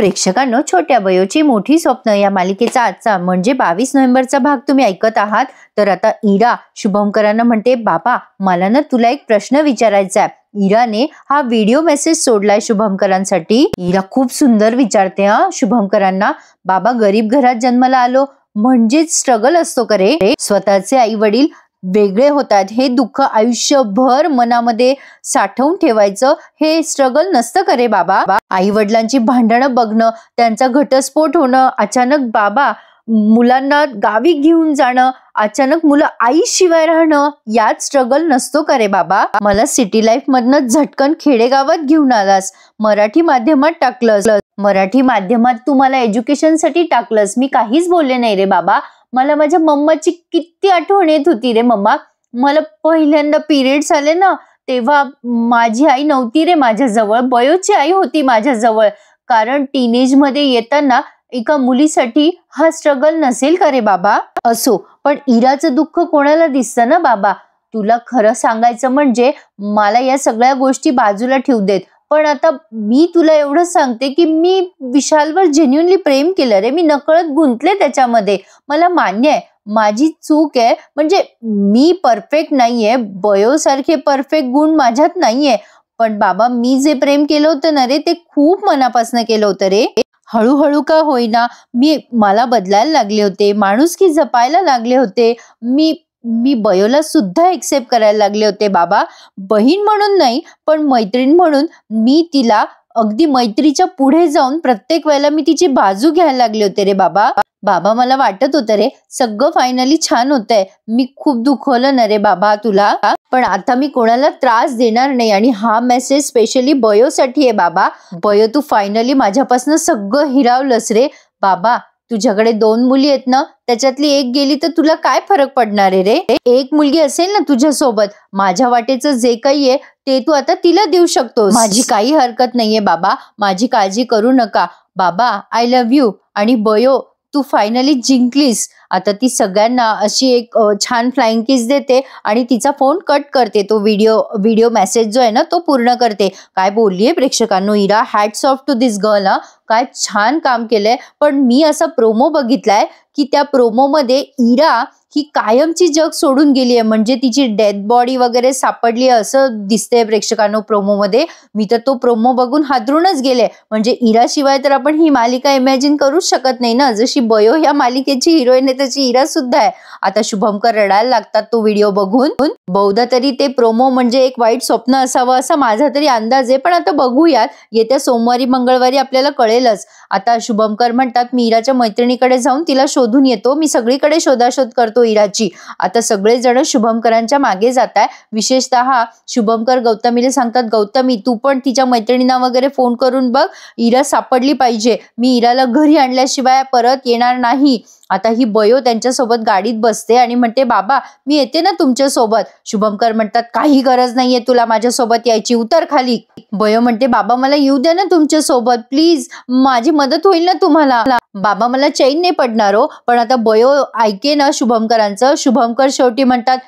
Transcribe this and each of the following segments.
प्रेक्षकांनो, छोट्या बयोची मोठी स्वप्न या मालिकेचा आजचा म्हणजे 22 नोव्हेंबरचा भाग तुम्ही ऐकत आहात। तर आता इरा शुभंकरांना म्हणते, बाबा मला ना तुला एक प्रश्न विचारायचा आहे। इराने हा व्हिडिओ मेसेज सोडलाय शुभंकरांसाठी। इरा खूप सुंदर विचारते शुभंकरांना, बाबा गरीब घरात जन्माला आलो म्हणजेच स्ट्रगल असतो का रे? स्वतःचे आई वडील वेगळे होतात हे दुःख आयुष्यभर मनामध्ये साठवून ठेवायचं हे स्ट्रगल नसतं का रे बाबा? आई वडिलांची भांडणं बघणं, त्यांचा घटस्फोट होणं, अचानक बाबा मुलांना गावी घेऊन जाणं, अचानक मुलं आई शिवाय राहणं, यात स्ट्रगल नसतो का रे बाबा? मला सिटी लाईफ मधनं झटकन खेडेगावात घेऊन आलास, मराठी माध्यमात टाकलंस, मराठी माध्यमात तू मला एज्युकेशन साठी टाकलंस, मी काहीच बोलले नाही रे बाबा। मला माझ्या मम्माची किती आठवण येत होती रे मम्मा। मला पहिल्यांदा पिरियड्स आले ना तेव्हा माझी आई नव्हती रे माझ्या जवळ, बयोची आई होती माझ्या जवळ। कारण टीनेज मध्ये येताना एका मुलीसाठी हा स्ट्रगल नसेल का रे बाबा? असो, पण इराचं दुःख कोणाला दिसतं ना बाबा? तुला खरं सांगायचं म्हणजे मला या सगळ्या गोष्टी बाजूला ठेवू देत, पण आता मी तुला एवढं सांगते की मी विशालवर जेन्युइनली प्रेम केलं रे, मी नकळत गुंतले त्याच्यामध्ये। मला मान्य आहे माझी चूक आहे, म्हणजे मी परफेक्ट नाहीये, बयोसारखे परफेक्ट गुण माझ्यात नाहीये, पण बाबा मी जे प्रेम केलं होतं ना रे ते खूप मनापासून केलं होतं रे। हळूहळू का होईना मला बदलायला लागले होते, माणुसकी जपायला लागले होते, मी बयोला सुद्धा एक्सेप्ट करायला लागले होते बाबा। बहीण म्हणून नाही पण मैत्रीण म्हणून मी तिला अगदी मैत्रीच्या पुढे जाऊन प्रत्येक वेळेला मी तिची बाजू घ्यायला लागले होते रे बाबा। बाबा मला वाटत होतं रे सगळं फायनली छान होतंय, मी खूप दुखवलं ना रे बाबा तुला, पण आता मी कोणाला त्रास देणार नाही आणि हा मेसेज स्पेशली बयोसाठी आहे बाबा। बयो तू फायनली माझ्यापासून सगळं हिरावलंस रे बाबा। तुझ्याकडे 2 मुली आहेत ना, त्याच्यातली एक गेली तर तुला काय फरक पडणार आहे रे? एक मुलगी असेल ना तुझ्या सोबत, माझ्या वाटेचं जे काही आहे ते तू आता तिला देऊ शकतोस, माझी काही हरकत नाहीये बाबा, माझी काळजी करू नका बाबा, आय लव्ह यू। आणि बयो तू फायनली जिंकलीस। आता ती सगळ्यांना अशी एक छान फ्लाइंग किस देते आणि तिचा फोन कट करते, तो व्हिडिओ मेसेज जो आहे ना तो पूर्ण करते। काय बोललीये प्रेक्षकांनो Ira, hats off to this girl, काय छान काम केलंय। पण मी असा प्रोमो बघितलाय की त्या प्रोमो मध्ये इरा ही कायमची जग सोडून गेली आहे, म्हणजे तिची डेथ बॉडी वगैरे सापडली असं दिसतंय प्रेक्षकांनो प्रोमो मध्ये। मी तर तो प्रोमो बघून हादरूनच गेले, म्हणजे इरा शिवाय तर आपण ही मालिका इमॅजिन करूच शकत नाही ना। जशी बयो या मालिकेची हिरोईन आहे तशी इरा सुद्धा आहे। आता शुभंकर रडायला लागतात तो व्हिडिओ बघून। बहुधा तरी ते प्रोमो म्हणजे एक वाईट स्वप्न असावं असा माझा तरी अंदाज आहे, पण आता बघूयात, येत्या सोमवारी मंगळवारी आपल्याला कळेलच। आता शुभंकर म्हणतात, मी इराच्या मैत्रिणीकडे जाऊन तिला शोधून येतो, मी सगळीकडे शोधाशोध करतो इराची। आता सगळेजण शुभंकरांच्या मागे जात आहे, विशेषतः शुभंकर गौतमीला सांगतात, गौतमी तू पण तिच्या मैत्रिणींना वगैरे फोन करून बघ, इरा सापडली पाहिजे, मी इराला घरी आणल्याशिवाय परत येणार नाही। आता ही बयो त्यांच्यासोबत गाडीत बसते आणि म्हणते, बाबा मी येते ना तुमच्या सोबत। शुभंकर म्हणतात, काही गरज नाहीये तुला माझ्यासोबत यायची, उतर खाली। बयो म्हणते, बाबा मला येऊ द्या ना तुमच्या सोबत प्लीज, माझी मदत होईल ना तुम्हाला। बाबा मला चैन नाही पडणार हो। पण आता बयो ऐके ना शुभंकरांचं। शुभंकर शेवटी म्हणतात,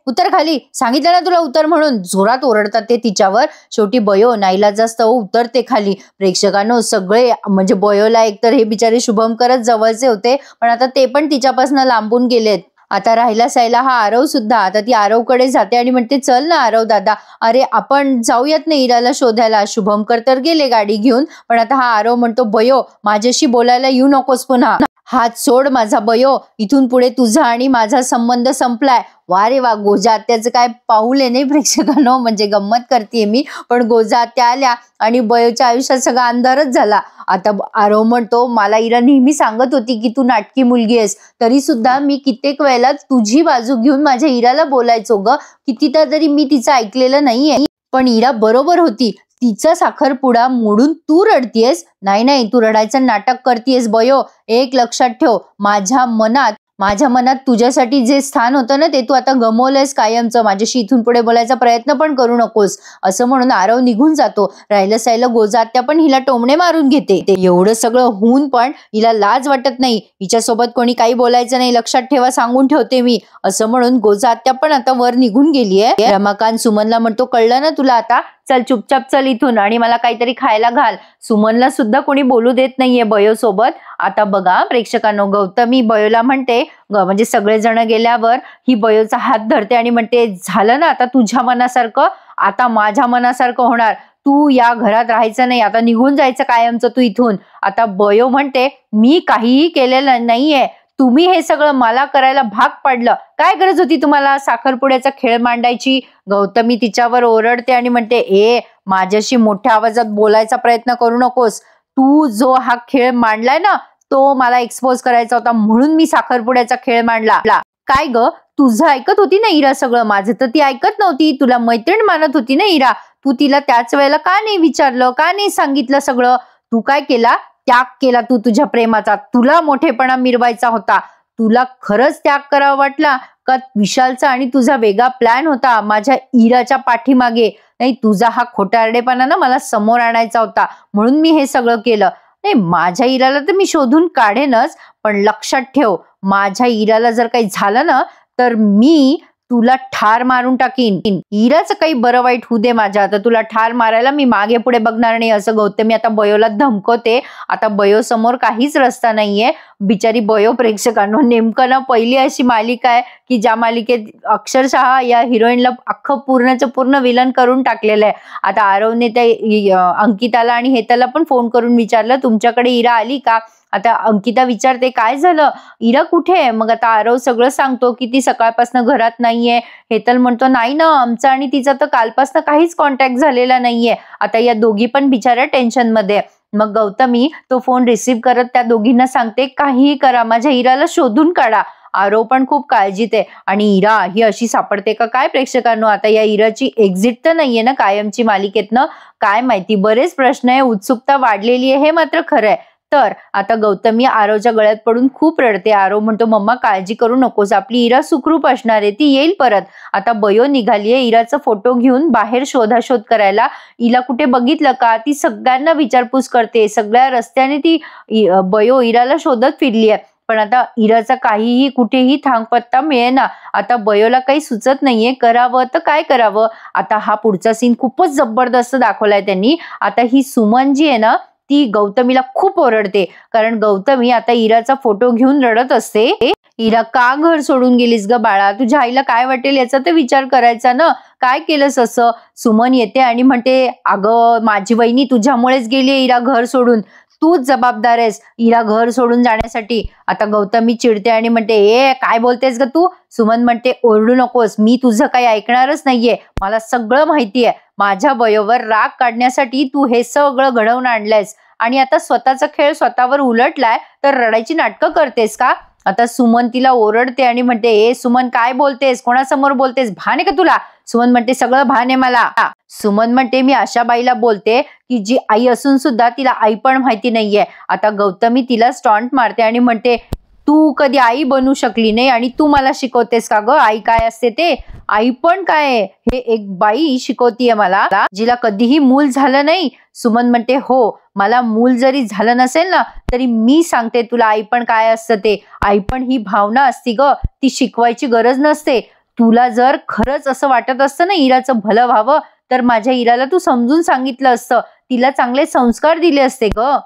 उतर खाली, सांगितलं ना तुला उतर म्हणून। जोरात ओरडतात ते तिच्यावर। शेवटी बयो नाईलाजास्तव उतरते खाली। प्रेक्षकांनो सगळे म्हणजे बयोला एकतर हे बिचारे शुभंकरच जवळचे होते, पण आता ते पण तिच्यापासून लांबून गेलेत। आता राहिला सायला हा आरव सुद्धा। आता ती आरवकडे जाते आणि म्हणते, चल ना आरव दादा, अरे आपण जाऊयात ना इराला शोधायला। शुभंकर तर गेले गाडी घेऊन, पण आता हा आरव म्हणतो, बयो माझ्याशी बोलायला येऊ नकोस पुन्हा, हात सोड माझा बयो, इथून पुढे तुझा आणि माझा संबंध संपलाय। वा रे वा, गोजा आत्याचं काय पाऊल आहे नाही प्रेक्षकांनो, म्हणजे गंमत करते मी, पण गोजा आत्या आल्या आणि बयोच्या आयुष्यात सगळा अंधारच झाला। आता आरव म्हणतो, मला इरा नेहमी सांगत होती की तू नाटकी मुलगी आहेस, तरी सुद्धा मी कित्येक वेळेला तुझी बाजू घेऊन माझ्या इराला बोलायचो ग, कितीदा तरी मी तिचं ऐकलेलं नाहीये, पण इरा बरोबर होती, तिचा साखरपुडा मोडून तू रडतीयस, नाही तू रडायचं नाटक करतीयस बयो। एक लक्षात ठेव, माझ्या मनात तुझ्यासाठी जे स्थान होतं ना ते तू आता गमावलंयस कायमचं, माझ्याशी इथून पुढे बोलायचा प्रयत्न पण करू नकोस। असं म्हणून आरव निघून जातो। राहिलं सायलं गोजा आत्या पण हिला टोमणे मारून घेते। एवढं सगळं होऊन पण हिला लाज वाटत नाही, हिच्यासोबत कोणी काही बोलायचं नाही, लक्षात ठेवा, सांगून ठेवते मी, असं म्हणून गोजा आत्या पण आता वर निघून गेलीये। रमाकांत सुमनला म्हणतो, कळलं ना तुला आता, चल चुपचाप चल इथून आणि मला काहीतरी खायला घाल. सुमनला सुद्धा कोणी बोलू देत नाहीये बयो सोबत. आता बघा प्रेक्षकांनो, गौतमी बयोला म्हणते, म्हणजे सगळेजण गेल्यावर ही बयोचा हात धरते आणि म्हणते, झालं ना आता तुझ्या मनासारखं, आता माझ्या मनासारखं होणार. तू या घरात राहायचं नाही, आता निघून जायचं कायमचं तू इथून. आता बयो म्हणते, मी काहीही केलेलं नाहीये, तुम्ही हे सगळं मला करायला भाग पाडलं. काय गरज होती तुम्हाला साखरपुड्याचा खेळ मांडायची. गौतमी तिच्यावर ओरडते आणि म्हणते, माझ्याशी मोठ्या आवाजात बोलायचा प्रयत्न करू नकोस. तू जो हा खेळ मांडलाय ना, तो मला एक्सपोज करायचा होता, म्हणून मी साखरपुड्याचा खेळ मांडला. काय ग, तुझं ऐकत होती ना इरा सगळं, माझं तर ती ऐकत नव्हती. तुला मैत्रीण मानत होती ना इरा, तू तिला त्याच वेळेला का नाही विचारलं, का नाही सांगितलं सगळं. तू काय केला, त्याग केला तू तुझ्या प्रेमाचा. तुला मोठेपणा मिरवायचा होता. तुला खरंच त्याग करावा वाटला का विशालचा आणि तुझा वेगळा प्लॅन होता माझ्या इराच्या पाठीमागे. नाही, तुझा हा खोटारडेपणा ना मला समोर आणायचा होता, म्हणून मी हे सगळं केलं. नाही, माझ्या इराला तर मी शोधून काढेनच, पण लक्षात ठेव, माझ्या इराला जर काही झालं ना तर मी तुला ठार मारून टाकीन. इराचं काही बरं वाईट होऊ दे माझ्या, आता तुला ठार मारायला मी मागे पुढे बघणार नाही, असं गौतमी आता बयोला धमकवते. आता बयो समोर काहीच रस्ता नाहीये. बिचारी बयो प्रेक्षकांनो, नेमकं ना पहिली अशी मालिका आहे की ज्या मालिकेत अक्षरशः या हिरोईनला अख्खं पूर्णचं पूर्ण विलन करून टाकलेलं आहे. आता आरवने त्या अंकिताला आणि हेतलला पण फोन करून विचारलं, तुमच्याकडे इरा आली का. आता अंकिता विचारते, काय झालं, इरा कुठे आहे. मग आता आरव सगळं सांगतो की ती सकाळपासून घरात नाहीये. हेतल म्हणतो, नाही ना, आमचा आणि तिचा तर कालपासून काहीच कॉन्टॅक्ट झालेला नाहीये. आता या दोघी पण बिचाऱ्या टेन्शन मध्ये. मग गौतमी तो फोन रिसीव्ह करत त्या दोघींना सांगते, काहीही करा, माझ्या इराला शोधून काढा. आरव पण खूप काळजीत आहे. आणि इरा ही अशी सापडते का काय प्रेक्षकांनो. आता या इराची एक्झिट तर नाहीये ना कायमची मालिकेतनं, काय माहिती. बरेच प्रश्न आहे, उत्सुकता वाढलेली आहे, हे मात्र खरं आहे. तर आता गौतमी आरवच्या गळ्यात पडून खूप रडते. आरव म्हणतो, मम्मा काळजी करू नकोस, आपली इरा सुखरूप असणार आहे, ती येईल परत. आता बयो निघालीये इराचा फोटो घेऊन बाहेर शोधाशोध करायला. इला कुठे बघितलं का, ती सगळ्यांना विचारपूस करते. सगळ्या रस्त्याने ती बयो इराला शोधत फिरली आहे, पण आता इराचा काहीही कुठेही थांगपत्ता मिळेना. आता बयोला काही सुचत नाहीये, करावं तर काय करावं. आता हा पुढचा सीन खूपच जबरदस्त दाखवलाय त्यांनी. आता ही सुमन जी आहे ना, ती गौतमीला खूप ओरडते, कारण गौतमी आता इराचा फोटो घेऊन रडत असते. इरा, का घर सोडून गेलीस ग बाळा, तुझ्या आईला काय वाटेल याचा तर विचार करायचा ना, काय केलंस असं. सुमन येते आणि म्हणते, अगं माझी वहिनी तुझ्यामुळेच गेली इरा घर सोडून, तूच जबाबदार आहेस इरा घर सोडून जाण्यासाठी. आता गौतमी चिडते आणि म्हणते, काय बोलतेस ग तू. सुमन म्हणते, ओरडू नकोस, मी तुझं काही ऐकणारच नाहीये, मला सगळं माहितीये. माझ्या बयोवर राग काढण्यासाठी तू हे सगळं घडवून आणलंयस आणि आता स्वतःचा खेळ स्वतःवर उलटलाय तर रडायची नाटकं करतेस का. आता सुमन तिला ओरडते आणि म्हणते, सुमन काय बोलतेस, कोणासमोर बोलतेस, भान आहे का तुला. सुमन म्हणते, सगळं भान आहे मला. सुमन म्हणते, मी अशा बाईला बोलते की जी आई असून सुद्धा तिला आई पण माहिती नाहीये. आता गौतमी तिला स्टॉन्ट मारते आणि म्हणते, तू कधी आई बनू शकली नाही आणि तू मला शिकवतेस का ग आई काय असते ते. आई पण काय, हे एक बाई शिकवतीये मला, जिला कधीही मूल झालं नाही. सुमन म्हणते, हो, मला मूल जरी झालं नसेल ना तरी मी सांगते तुला आई पण काय असतं ते. आई पण ही भावना असती ग, ती शिकवायची गरज नसते. तुला जर खरंच असं वाटत असतं ना इराचं भलं व्हावं तर माझ्या इराला तू समजून सांगितलं असतं, तिला चांगले संस्कार दिले असते ग.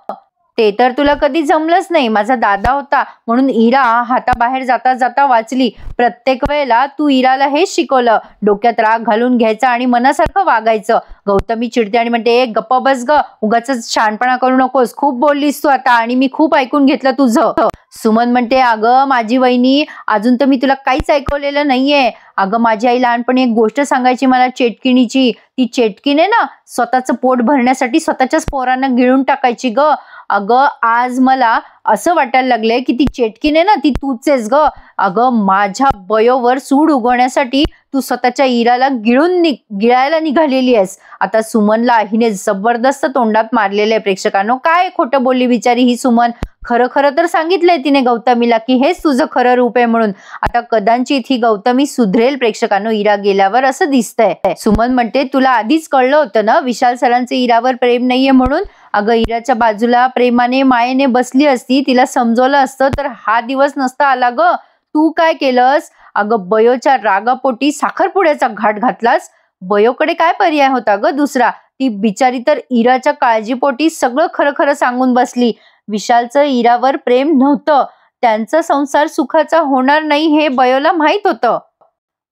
ते तर तुला कधी जमलंच नाही. माझा दादा होता म्हणून इरा हाताबाहेर जाता जाता वाचली. प्रत्येक वेळेला तू इराला हेच शिकवलं, डोक्यात राग घालून घ्यायचा आणि मनासारखं वागायचं. गौतमी चिडते आणि म्हणते, गप्पा बस ग, उगाच शहाणपणा करू नकोस, खूप बोललीस तू आता आणि मी खूप ऐकून घेतलं तुझं. सुमन म्हणते, अगं माझी वहिनी, अजून तर मी तुला काहीच ऐकवलेलं नाहीये. अगं माझी आई लहानपणी एक गोष्ट सांगायची मला चेटकिणीची. ती चेटकीने ना स्वतःचं पोट भरण्यासाठी स्वतःच्याच पोरांना गिळून टाकायची ग. अगं आज मला असं वाटायला लागलंय की ती चेटकीने ना ती तूचेस ग. अगं माझ्या बयोवर सूड उगवण्यासाठी तू स्वतःच्या इराला गिळायला निघालेली आहेस. आता सुमनला हिने जबरदस्त तोंडात मारलेले आहे. प्रेक्षकांनो, काय खोटं बोलली बिचारी ही सुमन. खरं खरं तर सांगितलंय तिने गौतमीला की हेच तुझं खरं रूप आहे म्हणून. आता कदाचित ही गौतमी सुधरेल प्रेक्षकांनो इरा गेल्यावर, असं दिसतंय. सुमन म्हणते, तुला आधीच कळलं होतं ना विशाल सरांचं इरावर प्रेम नाहीये म्हणून. अगं इराच्या बाजूला प्रेमाने मायेने बसली असती, तिला समजवलं असतं तर हा दिवस नसता आला ग. तू काय केलंस, अगं बयोच्या रागापोटी साखरपुड्याचा घाट घातलास. बयोकडे काय पर्याय होता ग दुसरा? ती बिचारी तर इराच्या काळजीपोटी सगळं खरं खरं सांगून बसली. विशालचं इरावर प्रेम नव्हतं. त्यांचा संसार सुखाचा होणार नाही हे बयोला माहित होतं.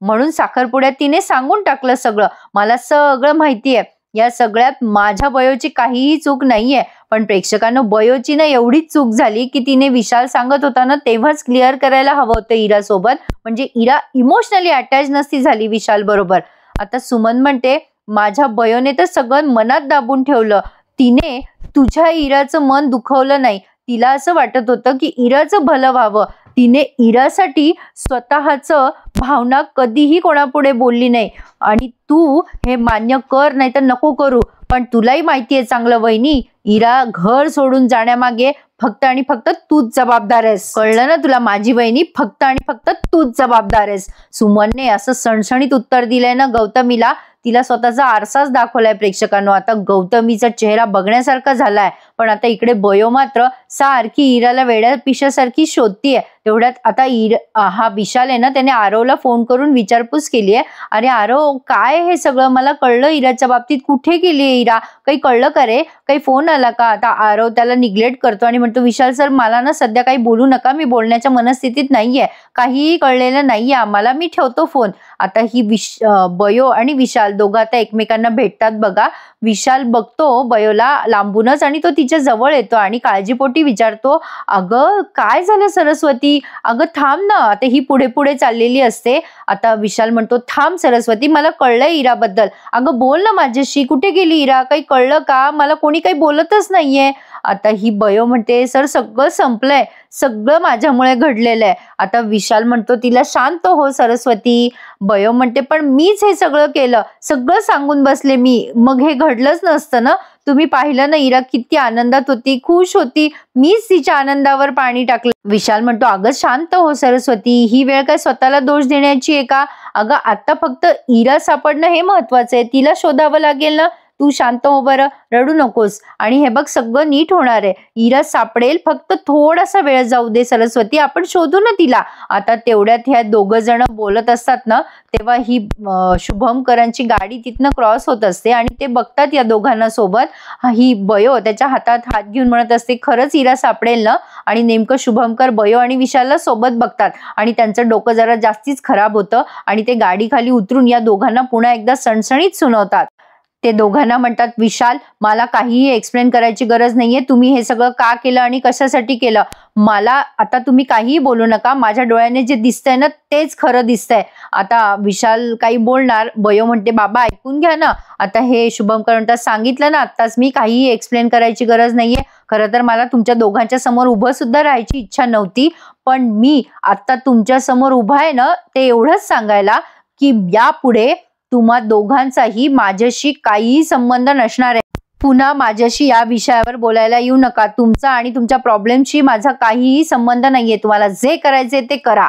म्हणून साखरपुड्यात तिने सांगून टाकलं सगळं. मला सगळं माहितीये. या सगळ्यात माझ्या बयोची काहीही चूक नाहीये. पण प्रेक्षकांनो, बयोची ना एवढीच चूक झाली की तिने विशाल सांगत होता ना तेव्हाच क्लिअर करायला हवं होतं इरा सोबत. म्हणजे इरा इमोशनली अटॅच नसती झाली विशाल बरोबर. आता सुमन म्हणते, माझ्या बयोने तर सगळं मनात दाबून ठेवलं. तिने तुझ्या इराचं मन दुखवलं नाही. तिला असं वाटत होतं की इराचं भलं व्हावं. तिने इरासाठी स्वतःचं भावना कधीही कोणापुढे बोलली नाही. आणि तू हे मान्य कर नाही तर नको करू, पण तुलाही माहितीये चांगलं वहिनी, इरा घर सोडून जाण्यामागे फक्त आणि फक्त तूच जबाबदार आहेस. कळलं ना तुला माझी वहिनी? फक्त आणि फक्त तूच जबाबदार आहेस. सुमनने असं सणसणीत उत्तर दिलंय ना गौतमीला. तिला स्वतःचा आरसाच दाखवलाय प्रेक्षकांनो. आता गौतमीचा चेहरा बघण्यासारखा झालाय. पण आता इकडे बयो मात्र सारखी इराला वेड्या पिशासारखी शोधतीये. तेवढ्यात आता हा विशाल आहे ना, त्याने आरवला फोन करून विचारपूस केली आहे. अरे आरव, काय हे सगळं? मला कळलं इराच्या बाबतीत. कुठे गेली इरा? काही कळलं का रे? काही फोन आला का? आता आरव त्याला निग्लेक्ट करतो आणि म्हणतो, विशाल सर मला ना सध्या काही बोलू नका, मी बोलण्याच्या मनस्थितीत नाहीये, काहीही कळलेलं नाहीये आम्हाला, मी ठेवतो फोन. आता ही बयो आणि विशाल दोघं आता एकमेकांना भेटतात बघा. विशाल बघतो बयोला लांबूनच आणि तो तिच्या जवळ येतो आणि काळजीपोटी विचारतो, अगं काय झालं सरस्वती? अगं थांब ना. आता ही पुढे पुढे चाललेली असते. आता विशाल म्हणतो, थांब सरस्वती, मला कळलंय इराबद्दल. अगं बोल ना माझ्याशी, कुठे गेली इरा? काही कळलं का? मला कोणी काही बोलतच नाहीये. आता ही बयो म्हणते, सर सगळं संपलंय, सगळं माझ्यामुळे घडलेलं आहे. आता विशाल म्हणतो तिला, शांत हो सरस्वती. बयो म्हणते, पण मीच हे सगळं केलं, सगळं सांगून बसले मी, मग हे घडलंच नसतं ना. तुम्ही पाहिलं ना इरा किती आनंदात होती, खुश होती, मीच तिच्या आनंदावर पाणी टाकलं. विशाल म्हणतो, अगं शांत हो सरस्वती, ही वेळ काय स्वतःला दोष देण्याची आहे का? अगं आता फक्त इरा सापडणं हे महत्वाचं आहे, तिला शोधावं लागेल ना. तू शांत हो बरं, रडू नकोस. आणि हे बघ सगळं नीट होणार आहे, इरा सापडेल, फक्त थोडासा वेळ जाऊ दे सरस्वती, आपण शोधू ना तिला. आता तेवढ्यात ह्या दोघं जण बोलत असतात ना, तेव्हा ही शुभमकरांची गाडी तिथनं क्रॉस होत असते आणि ते बघतात या दोघांना सोबत. ही बयो त्याच्या हातात हात घेऊन म्हणत असते, खरंच इरा सापडेल ना? आणि नेमकं शुभमकर बयो आणि विशालला सोबत बघतात आणि त्यांचं डोकं जरा जास्तीच खराब होतं आणि ते गाडी खाली उतरून या दोघांना पुन्हा एकदा सणसणीत सुनावतात. ते दोघांना म्हणतात, विशाल मला काहीही एक्सप्लेन करायची गरज नाहीये, तुम्ही हे सगळं का केलं आणि कशासाठी केलं, मला आता तुम्ही काहीही बोलू नका, माझ्या डोळ्याने जे दिसतंय ना तेच खरं दिसतंय. आता विशाल काही बोलणार, बयो म्हणते, बाबा ऐकून घ्या ना. आता हे शुभमकर म्हणतात, सांगितलं ना आत्ताच मी, काहीही एक्सप्लेन करायची गरज नाहीये. खरं तर मला तुमच्या दोघांच्या समोर उभं सुद्धा राहायची इच्छा नव्हती, पण मी आता तुमच्या समोर उभा आहे ना, ते एवढंच सांगायला की यापुढे तुम्हा दोघांचाही माझ्याशी काहीही संबंध नसणार आहे. पुन्हा माझ्याशी या विषयावर बोलायला येऊ नका. तुमचा आणि तुमच्या प्रॉब्लेमशी माझा काहीही संबंध नाहीये. तुम्हाला जे करायचे ते करा,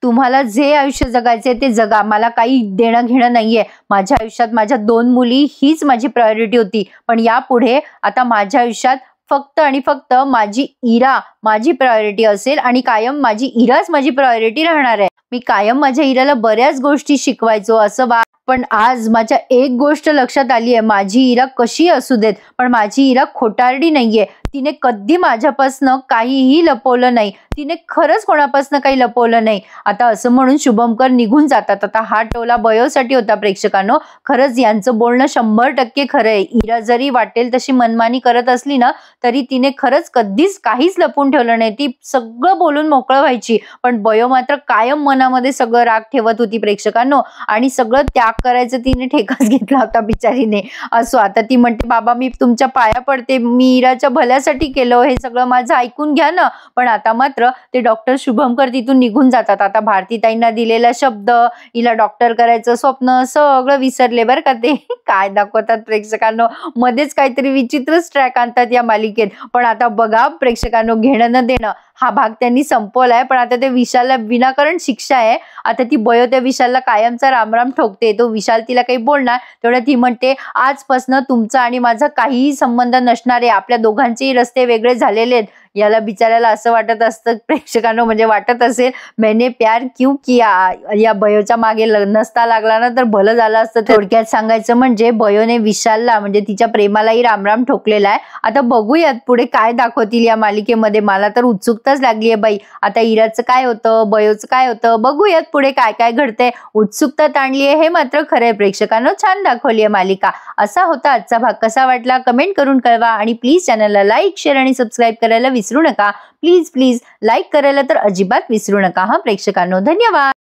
तुम्हाला जे आयुष्य जगायचे ते जगा, मला काही देणं घेणं नाहीये. माझ्या आयुष्यात माझ्या 2 मुली हीच माझी प्रायोरिटी होती, पण यापुढे आता माझ्या आयुष्यात फक्त आणि फक्त माझी इरा माझी प्रायोरिटी असेल आणि कायम माझी इराच माझी प्रायोरिटी राहणार आहे. मी कायम माझ्या इराला बऱ्याच गोष्टी शिकवायचो असं पण आज माझ्या एक गोष्ट लक्षात आली आहे, माझी इरा कशी असू देत पण माझी इरा खोटारडी नाहीये. तिने कधी माझ्यापासनं काहीही लपवलं नाही, तिने खरंच कोणापासनं काही लपवलं नाही. आता असं म्हणून शुभमकर निघून जातात. आता हा टोला बयोसाठी होता प्रेक्षकांनो. खरंच यांचं बोलणं 100% खरं आहे. इरा जरी वाटेल तशी मनमानी करत असली ना तरी तिने खरंच कधीच काहीच लपवून ठेवलं नाही, ती सगळं बोलून मोकळं व्हायची. पण बयो मात्र कायम मनामध्ये सगळं राग ठेवत होती प्रेक्षकांनो आणि सगळं त्याग करायचं तिने ठेकाच घेतला होता बिचारीने. असो, आता ती म्हणते, बाबा मी तुमच्या पाया पडते, मी इराच्या भल्यासाठी केलं, हे सगळं माझं ऐकून घ्या ना. पण आता मात्र ते डॉक्टर शुभमकर तिथून निघून जातात. आता भारतीताईंना दिलेला शब्द, हिला डॉक्टर करायचं स्वप्न सगळं विसरले बरं का ते. काय दाखवतात प्रेक्षकांनो, मध्येच काहीतरी विचित्रच ट्रॅक आणतात या मालिकेत. पण आता बघा प्रेक्षकांनो, घेणं न देणं हा भाग त्यांनी संपवलाय. पण आता त्या विशालला विनाकारण शिक्षा आहे. आता ती बयो त्या विशालला कायमचा रामराम ठोकते. तो विशाल तिला काही बोलणार तेवढ्या ती म्हणते, आजपासून तुमचा आणि माझा काहीही संबंध नसणार आहे, आपल्या दोघांचेही रस्ते वेगळे झालेले आहेत, याला बिचारायला असं वाटत असतं प्रेक्षकांनो, म्हणजे वाटत असेल मैंने प्यार क्यों किया, या बयोच्या मागे नसता लागला ना तर भलं झालं असतं. थोडक्यात सांगायचं म्हणजे बयोने विशालला म्हणजे तिच्या प्रेमालाही रामराम ठोकलेला आहे. आता बघूयात पुढे काय दाखवतील या मालिकेमध्ये. मला तर उत्सुकताच लागली आहे बाई. आता इराचं काय होतं, बयोचं काय होतं, बघूयात पुढे काय काय घडतंय. उत्सुकता ताणली आहे हे मात्र खरंय. प्रेक्षकांनो छान दाखवली आहे मालिका. असा होता आजचा भाग. कसा वाटला कमेंट करून कळवा आणि प्लीज चॅनलला लाईक, शेअर आणि सबस्क्राईब करायला विसरू नका. प्लीज लाईक करायला तर अजिबात विसरू नका हा प्रेक्षकांनो. धन्यवाद.